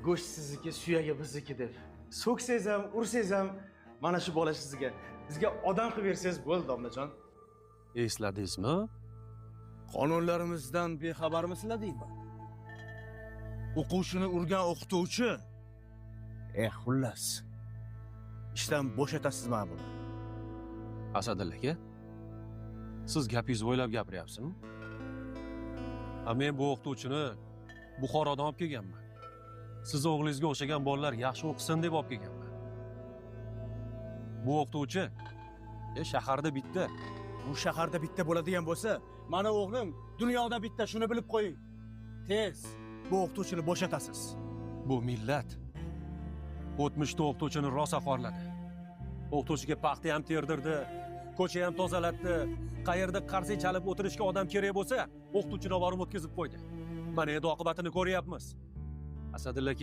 go'sht sizniki, suyagi bizniki deb. So'ksangiz ham, ursangiz ham mana shu bola sizga. Bizga odam qilib bersangiz bo'ldi, domlajon. Esladingizmi? Qonunlarimizdan bexabarmisizlar deyman. O'quvchini urgan o'qituvchi xullas. Ishdan bo'shatasiz mana buni. Asadilla aka, siz gapingizni o'ylab gapiryapsizmi? Men bu o'qituvchini Buxorodan olib kelganman. Siz o'g'lingizga o'xshagan bolalar yaxshi o'qisin deb olib kelganman. Bu o'qituvchi shaharda bitta. Bu shaharda bitta bo'ladigan bo'lsa, mana o'g'lim dunyoda bitta, shuni bilib qo'ying. Tez bu o'qituvchini bo'shatasiz. Bu millat o'tmishda o'qituvchini rosa xorladi. O'qituvchiga paxta ham terdirdi, ko'cha ham tozalatdi. Qayerda qarsak chalib o'tirishga odam kerak bo'lsa, o'qituvchini olib o'tkazib qo'ydi. Mana endi oqibatini ko'ryapmiz. Asadilla aka